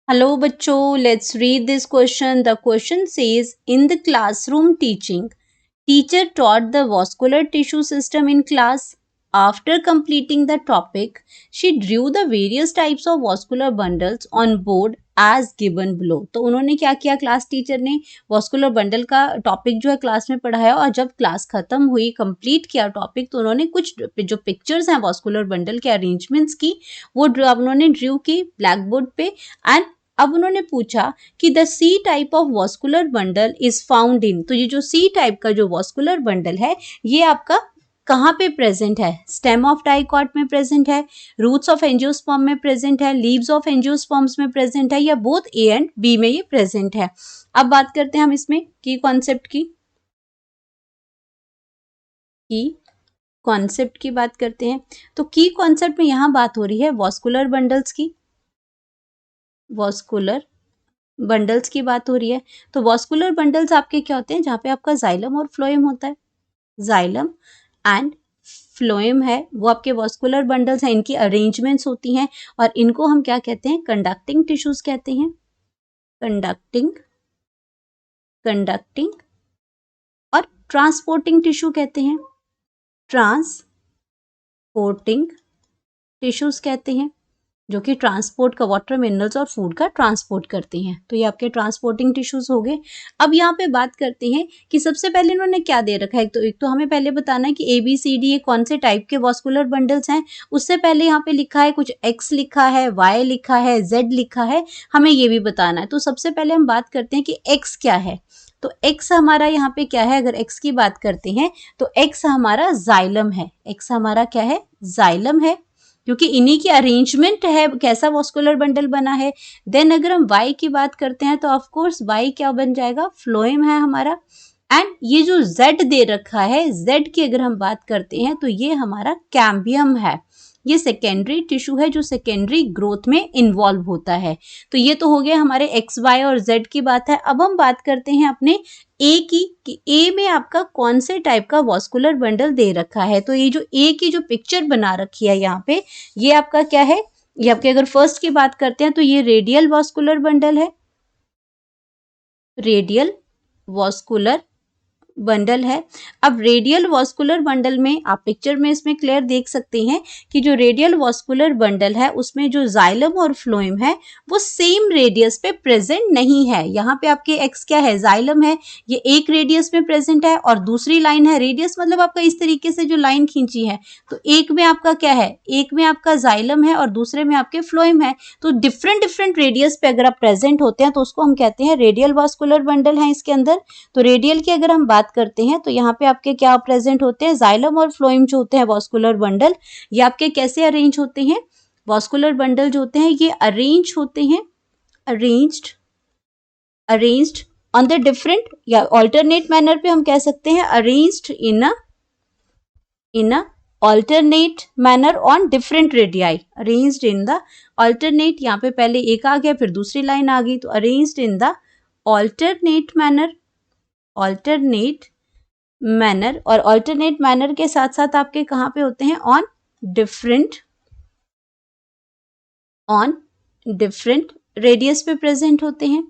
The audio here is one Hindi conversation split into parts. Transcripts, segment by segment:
Hello बच्चों, let's read this question. The question says, in the classroom teaching, teacher taught the vascular tissue system in class. After completing the topic, she drew the various types of vascular bundles on board as given below. तो उन्होंने क्या किया, क्लास टीचर ने वास्कुलर बंडल का टॉपिक जो है क्लास में पढ़ाया और जब क्लास खत्म हुई, कंप्लीट किया टॉपिक, तो उन्होंने कुछ जो पिक्चर्स हैं वास्कुलर बंडल के अरेंजमेंट्स की वो उन्होंने ड्रू की ब्लैक बोर्ड पे। एंड अब उन्होंने पूछा कि the C type of vascular bundle is found in, तो ये जो सी टाइप का जो वास्कुलर बंडल है ये आपका कहाँ पे प्रेजेंट है? स्टेम ऑफ डाइकॉट में प्रेजेंट है, रूट्स ऑफ एंजियोस्पर्म में प्रेजेंट है, लीव्स ऑफ एंजियोस्पर्म्स में प्रेजेंट है, या बोथ ए एंड बी में ये प्रेजेंट है। अब बात करते हैं हम इसमें की कॉन्सेप्ट की बात करते हैं। तो की कॉन्सेप्ट में यहाँ बात हो रही है वास्कुलर बंडल्स की, वास्कुलर बंडल्स की बात हो रही है। तो वास्कुलर बंडल्स आपके क्या होते हैं? जहाँ पे आपका जाइलम और फ्लोएम होता है, जाइलम एंड फ्लोएम है वो आपके वास्कुलर बंडल्स हैं। इनकी अरेंजमेंट्स होती हैं और इनको हम क्या कहते हैं? कंडक्टिंग टिश्यूज कहते हैं। कंडक्टिंग और ट्रांसपोर्टिंग टिश्यू कहते हैं, ट्रांसपोर्टिंग टिश्यूज कहते हैं, जो कि ट्रांसपोर्ट का वाटर, मिनरल्स और फूड का ट्रांसपोर्ट करते हैं। तो ये आपके ट्रांसपोर्टिंग टिश्यूज हो गए। अब यहाँ पे बात करते हैं कि सबसे पहले इन्होंने क्या दे रखा है। एक तो हमें पहले बताना है कि ABCD ये कौन से टाइप के वास्कुलर बंडल्स हैं। उससे पहले यहाँ पे लिखा है कुछ X लिखा है, Y लिखा है, Z लिखा है, हमें ये भी बताना है। तो सबसे पहले हम बात करते हैं कि X क्या है। तो X हमारा यहाँ पे क्या है? अगर X की बात करते हैं तो X हमारा जाइलम है। X हमारा क्या है? जाइलम है, क्योंकि इन्हीं की अरेंजमेंट है कैसा वास्कुलर बंडल बना है। देन अगर हम Y की बात करते हैं तो ऑफ कोर्स Y क्या बन जाएगा? फ्लोएम है हमारा। एंड ये जो Z दे रखा है, Z की अगर हम बात करते हैं तो ये हमारा कैम्बियम है। ये सेकेंडरी टिश्यू है जो सेकेंडरी ग्रोथ में इन्वॉल्व होता है। तो ये तो हो गया हमारे X, Y और Z की बात है। अब हम बात करते हैं अपने A की, कि A में आपका कौन से टाइप का वास्कुलर बंडल दे रखा है। तो ये जो A की जो पिक्चर बना रखी है यहाँ पे, ये आपका क्या है? ये आपके अगर फर्स्ट की बात करते हैं तो ये रेडियल वास्कुलर बंडल है, रेडियल वास्कुलर बंडल है। अब रेडियल वास्कुलर बंडल में आप पिक्चर में इसमें क्लियर देख सकते हैं कि जो रेडियल वास्कुलर बंडल है उसमें जो जाइलम और फ्लोएम है वो सेम रेडियस पे प्रेजेंट नहीं है। यहाँ पे आपके X क्या है? जाइलम है, ये एक रेडियस में प्रेजेंट है और दूसरी लाइन है, रेडियस मतलब आपका इस तरीके से जो लाइन खींची है, तो एक में आपका क्या है? एक में आपका जाइलम है और दूसरे में आपके फ्लोएम है। तो डिफरेंट रेडियस पे अगर आप प्रेजेंट होते हैं तो उसको हम कहते हैं रेडियल वास्कुलर बंडल है इसके अंदर। तो रेडियल की अगर हम बात करते हैं तो यहाँ पे आपके क्या प्रेजेंट होते हैं? जाइलम और फ्लोएम जो होते हैं वास्कुलर बंडल, ये आपके कैसे अरेंज होते हैं? वास्कुलर बंडल जो होते हैं ये अरेंज होते हैं, अरेंज्ड ऑन द डिफरेंट या ऑल्टरनेट मैनर पे हम कह सकते हैं arranged in a alternate manner on different radii. Arranged in the alternate, यहाँ पे पहले एक आ गया फिर दूसरी लाइन आ गई, तो arranged in the alternate manner, और ऑल्टरनेट मैनर के साथ साथ आपके कहाँ पे होते हैं? ऑन डिफरेंट रेडियस पे प्रेजेंट होते हैं।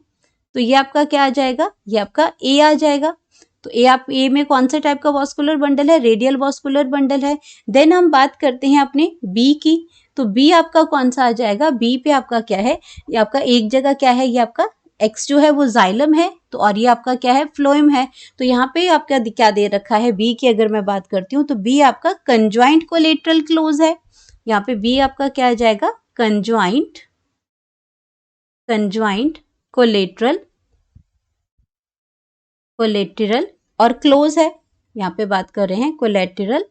तो ये आपका क्या आ जाएगा? ये आपका A आ जाएगा। तो A में कौन से टाइप का वास्कुलर बंडल है? रेडियल वास्कुलर बंडल है। देन हम बात करते हैं अपने B की, तो B आपका कौन सा आ जाएगा? B पे आपका क्या है? ये आपका एक जगह क्या है? ये आपका X जो है वो जाइलम है, तो और ये आपका क्या है? फ्लोएम है। तो यहाँ पे आपका क्या दे रखा है? B की अगर मैं बात करती हूँ तो B आपका कंजॉइंट कोलेटरल क्लोज है। यहाँ पे B आपका क्या आ जाएगा? कंजॉइंट कोलेटरल और क्लोज है। यहाँ पे बात कर रहे हैं कोलेटरल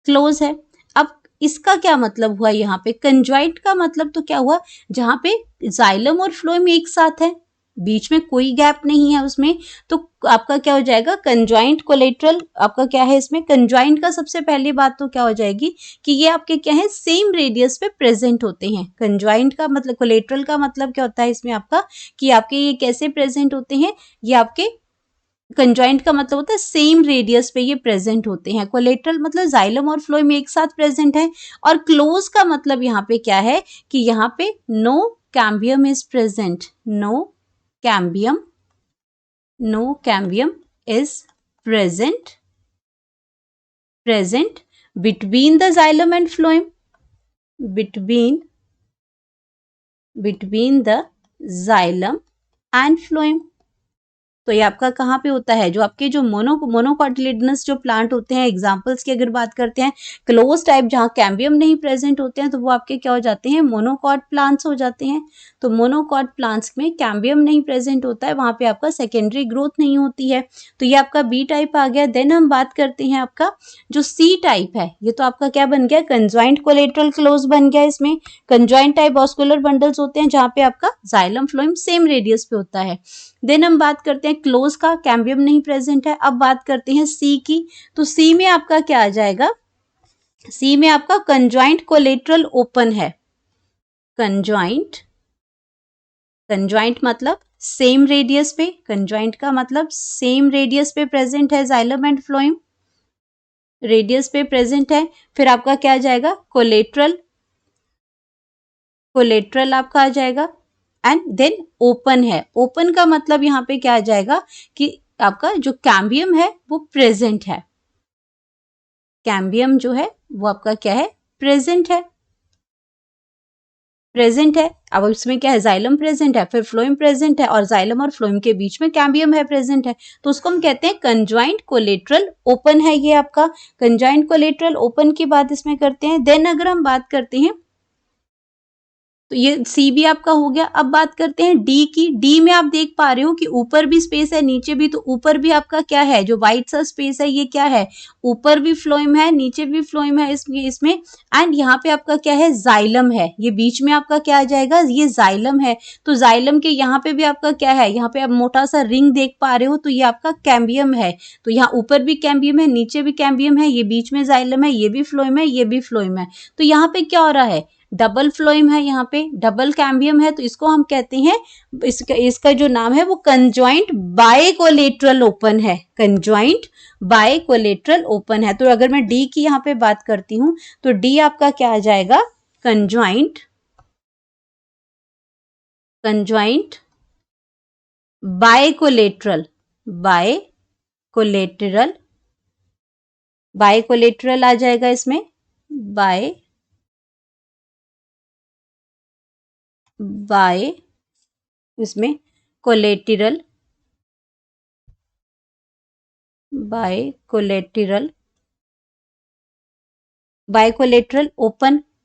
क्लोज है। अब इसका क्या मतलब हुआ? यहाँ पे कंजॉइंट का मतलब तो क्या हुआ? जहाँ पे जाइलम और फ्लोएम एक साथ है, बीच में कोई गैप नहीं है उसमें, तो आपका क्या हो जाएगा? Conjoint collateral. आपका क्या है इसमें? कंजॉइंट का सबसे पहली बात तो क्या हो जाएगी कि ये आपके क्या है? सेम रेडियस पे प्रेजेंट होते हैं। कंजॉइंट का मतलब, कोलेटरल का मतलब क्या होता है इसमें आपका कि आपके ये कैसे प्रेजेंट होते हैं? ये आपके कंजॉइंट का मतलब होता है सेम रेडियस पे ये प्रेजेंट होते हैं। कोलेटरल मतलब जाइलम और फ्लोएम एक साथ प्रेजेंट है। और क्लोज का मतलब यहाँ पे क्या है कि यहाँ पे no cambium is present. No cambium is present between the xylem and phloem. Between the xylem and phloem. तो ये आपका कहाँ पे होता है, जो आपके जो मोनोकॉटिलिडनस जो प्लांट होते हैं, एग्जांपल्स की अगर बात करते हैं, क्लोज टाइप जहाँ कैम्बियम नहीं प्रेजेंट होते हैं तो वो आपके क्या हो जाते हैं, मोनोकॉट प्लांट्स हो जाते हैं। तो मोनोकॉट प्लांट्स में कैम्बियम नहीं प्रेजेंट होता है, वहाँ पे आपका सेकेंडरी ग्रोथ नहीं होती है। तो ये आपका बी टाइप आ गया। देन हम बात करते हैं आपका जो सी टाइप है, ये तो आपका क्या बन गया, कंजॉइंट कोलेटरल क्लोज बन गया। इसमें कंजॉइंट टाइप वॉस्कुलर बंडल्स होते हैं जहाँ पे आपका जाइलम फ्लोएम सेम रेडियस पे होता है। देन हम बात करते हैं क्लोज का, कैम्बियम नहीं प्रेजेंट है। अब बात करते हैं सी की, तो सी में आपका क्या आ जाएगा, सी में आपका कंजॉइंट कोलेटरल ओपन है। कंजॉइंट मतलब सेम रेडियस पे, कंजॉइंट का मतलब सेम रेडियस पे प्रेजेंट है जाइलम एंड फ्लोएम, रेडियस पे प्रेजेंट है। फिर आपका क्या आ जाएगा, कोलेटरल आपका आ जाएगा एंड देन ओपन है। ओपन का मतलब यहाँ पे क्या आ जाएगा कि आपका जो कैम्बियम है वो प्रेजेंट है। कैम्बियम जो है वो आपका क्या है, प्रेजेंट है। अब इसमें क्या है, जाइलम प्रेजेंट है, फिर फ्लोएम प्रेजेंट है और जाइलम और फ्लोएम के बीच में कैम्बियम है प्रेजेंट है, तो उसको हम कहते हैं कंजॉइंट कोलेटरल ओपन है। ये आपका कंजॉइंट कोलेटरल ओपन की बात इसमें करते हैं। देन अगर हम बात करते हैं तो ये सी भी आपका हो गया। अब बात करते हैं डी की। डी में आप देख पा रहे हो कि ऊपर भी स्पेस है, नीचे भी, तो ऊपर भी आपका क्या है, जो व्हाइट सा स्पेस है ये क्या है, ऊपर भी फ्लोएम है, नीचे भी फ्लोएम है इसमें एंड यहाँ पे आपका क्या है, जाइलम है। ये बीच में आपका क्या आ जाएगा, ये जाइलम है। तो जाइलम के यहाँ पे भी आपका क्या है, यहाँ पे आप मोटा सा रिंग देख पा रहे हो, तो ये आपका कैम्बियम है। तो यहाँ ऊपर भी कैम्बियम है, नीचे भी कैम्बियम है, ये बीच में जाइलम है, ये भी फ्लोएम है, ये भी फ्लोएम है। तो यहाँ पे क्या हो रहा है, डबल फ्लोएम है, यहाँ पे डबल कैम्बियम है, तो इसको हम कहते हैं, इसका जो नाम है वो कंजॉइंट बायकोलेटरल ओपन है। कंजॉइंट बायकोलेटरल ओपन है। तो अगर मैं डी की यहाँ पे बात करती हूँ तो डी आपका क्या आ जाएगा, कंजॉइंट बायकोलेटरल आ जाएगा इसमें, इसमें कोलेटरल बायकोलेटरल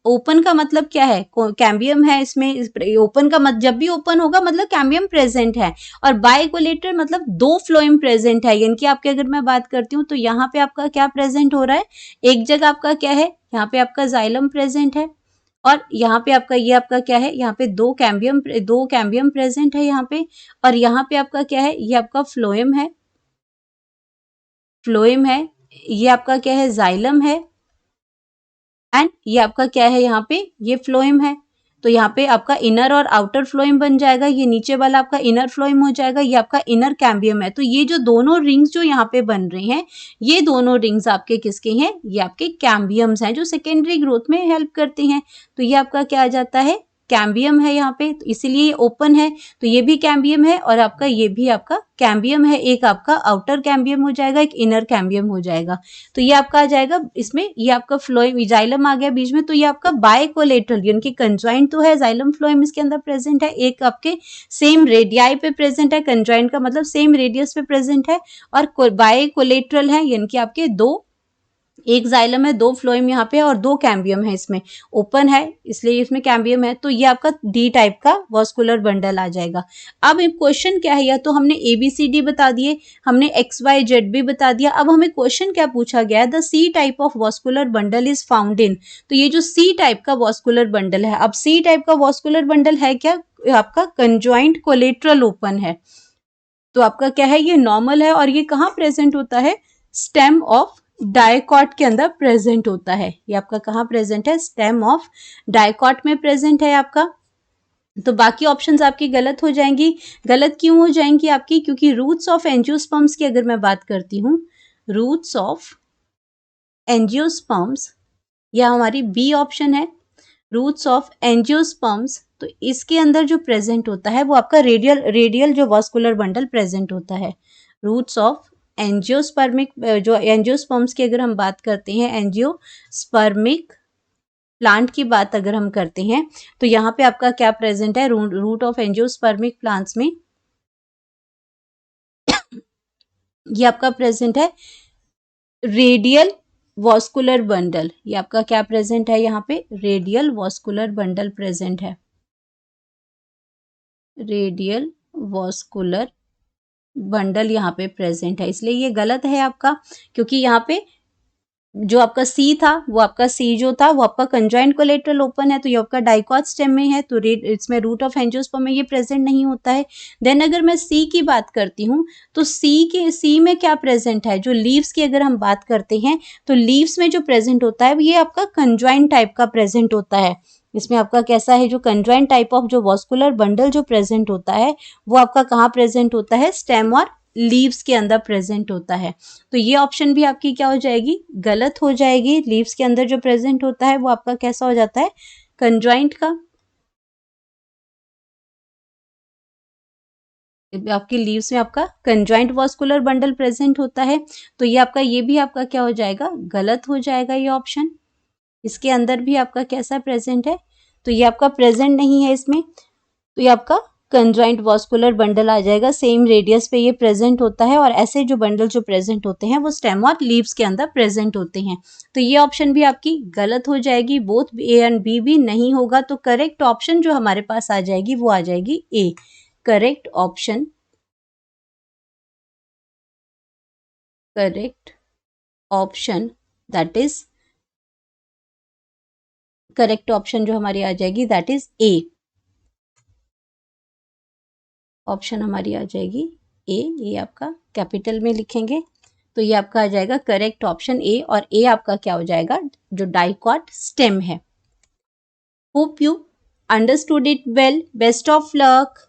ओपन का मतलब क्या है, कैम्बियम है इसमें। ओपन का मतलब जब भी ओपन होगा मतलब कैम्बियम प्रेजेंट है, और बायकोलेटरल मतलब दो फ्लोएम प्रेजेंट है। यानी कि आपके अगर मैं बात करती हूँ तो यहाँ पे आपका क्या प्रेजेंट हो रहा है, एक जगह आपका क्या है, यहाँ पे आपका जाइलम प्रेजेंट है और यहाँ पे आपका ये आपका क्या है, यहाँ पे दो कैम्बियम प्रेजेंट है यहाँ पे, और यहाँ पे आपका क्या है, ये आपका फ्लोएम है, ये आपका क्या है, जाइलम है एंड ये आपका क्या है, यहाँ पे ये फ्लोएम है। तो यहाँ पे आपका इनर और आउटर फ्लोएम बन जाएगा, ये नीचे वाला आपका इनर फ्लोएम हो जाएगा, ये आपका इनर कैम्बियम है। तो ये जो दोनों रिंग्स जो यहाँ पे बन रहे हैं, ये दोनों रिंग्स आपके किसके हैं, ये आपके कैम्बियम्स हैं जो सेकेंडरी ग्रोथ में हेल्प करते हैं। तो ये आपका क्या आ जाता है, कैम्बियम है यहाँ पे, तो इसीलिए ये ओपन है। तो ये भी कैम्बियम है और आपका ये भी आपका कैम्बियम है। एक आपका आउटर कैम्बियम हो जाएगा, एक इनर कैम्बियम हो जाएगा। तो ये आपका आ जाएगा इसमें, ये आपका फ्लोएम जाइलम आ गया बीच में, तो ये आपका बायकोलेटरल यानी कि कंजॉइंट तो है, जाइलम फ्लोएम इसके अंदर प्रेजेंट है, एक आपके सेम रेडियाई पे प्रेजेंट है, कंजॉइंट का मतलब सेम रेडियस पे प्रेजेंट है, और बायकोलेटरल है यानी कि आपके दो, एक जाइलम है, दो फ्लोएम यहाँ पे और दो कैम्बियम है इसमें, ओपन है इसलिए इसमें कैम्बियम है। तो ये आपका डी टाइप का वॉस्कुलर बंडल आ जाएगा। अब क्वेश्चन क्या है, या तो हमने ABCD बता दिए, हमने XYZ भी बता दिया, अब हमें क्वेश्चन क्या पूछा गया है, the C type of vascular bundle is found in. तो ये जो सी टाइप का वॉस्कुलर बंडल है, अब सी टाइप का वॉस्कुलर बंडल है क्या, आपका कंजॉइंट कोलेटरल ओपन है। तो आपका क्या है, ये नॉर्मल है और ये कहाँ प्रेजेंट होता है, स्टेम ऑफ डायकॉट के अंदर प्रेजेंट होता है। ये आपका कहाँ प्रेजेंट है, स्टेम ऑफ डायकॉट में प्रेजेंट है आपका। तो बाकी ऑप्शंस आपकी गलत हो जाएंगी। गलत क्यों हो जाएंगी आपकी, क्योंकि रूट्स ऑफ एंजियोस्पर्म्स की अगर मैं बात करती हूँ, रूट्स ऑफ एंजियोस्पर्म्स यह हमारी बी ऑप्शन है। रूट्स ऑफ एंजियोस्पर्म्स, तो इसके अंदर जो प्रेजेंट होता है वो आपका रेडियल जो वास्कुलर बंडल प्रेजेंट होता है। रूट्स ऑफ एंजियोस्पर्मिक, जो एंजियोस्पर्म्स की अगर हम बात करते हैं, एंजियोस्पर्मिक प्लांट की बात अगर हम करते हैं, तो यहाँ पे आपका क्या प्रेजेंट है, रूट ऑफ एंजियोस्पर्मिक प्लांट्स में ये आपका प्रेजेंट है रेडियल वॉस्कुलर बंडल। ये आपका क्या प्रेजेंट है, यहाँ पे रेडियल वॉस्कुलर बंडल प्रेजेंट है। रेडियल वॉस्कुलर बंडल यहाँ पे प्रेजेंट है, इसलिए ये गलत है आपका, क्योंकि यहाँ पे जो आपका सी था, वो आपका सी जो था वो आपका कंजॉइंट कोलेटरल ओपन है, तो ये आपका डाइकॉट स्टेम में है, तो इसमें रूट ऑफ एंजियोस्पर्म में ये प्रेजेंट नहीं होता है। देन अगर मैं सी की बात करती हूँ, तो सी में क्या प्रेजेंट है, जो लीव्स की अगर हम बात करते हैं, तो लीव्स में जो प्रेजेंट होता है ये आपका कंजॉइंट टाइप का प्रेजेंट होता है। इसमें आपका कैसा है, जो कंजॉइंट टाइप ऑफ जो वॉस्कुलर बंडल जो प्रेजेंट होता है वो आपका कहाँ प्रेजेंट होता है, स्टेम और लीव्स के अंदर प्रेजेंट होता है। तो ये ऑप्शन भी आपकी क्या हो जाएगी, गलत हो जाएगी। लीव्स के अंदर जो प्रेजेंट होता है वो आपका कैसा हो जाता है, कंजॉइंट का। आपकी लीव्स में आपका कंजॉइंट वास्कुलर बंडल प्रेजेंट होता है, तो ये आपका, ये भी आपका क्या हो जाएगा, गलत हो जाएगा ये ऑप्शन। इसके अंदर भी आपका कैसा प्रेजेंट है, तो ये आपका प्रेजेंट नहीं है इसमें, तो ये आपका कंजॉइंट वास्कुलर बंडल आ जाएगा। सेम रेडियस पे ये प्रेजेंट होता है, और ऐसे जो बंडल जो प्रेजेंट होते हैं वो स्टेम और लीव्स के अंदर प्रेजेंट होते हैं। तो ये ऑप्शन भी आपकी गलत हो जाएगी, बोथ ए एंड बी भी नहीं होगा। तो करेक्ट ऑप्शन जो हमारे पास आ जाएगी वो आ जाएगी A, correct option. Correct option that is, correct option जो हमारी आ जाएगी दैट इज ए। ऑप्शन हमारी आ जाएगी ए, ये आपका कैपिटल में लिखेंगे, तो ये आपका आ जाएगा करेक्ट ऑप्शन ए, और ए आपका क्या हो जाएगा, जो डाइकॉट स्टेम है। Hope you understood it well, best of luck.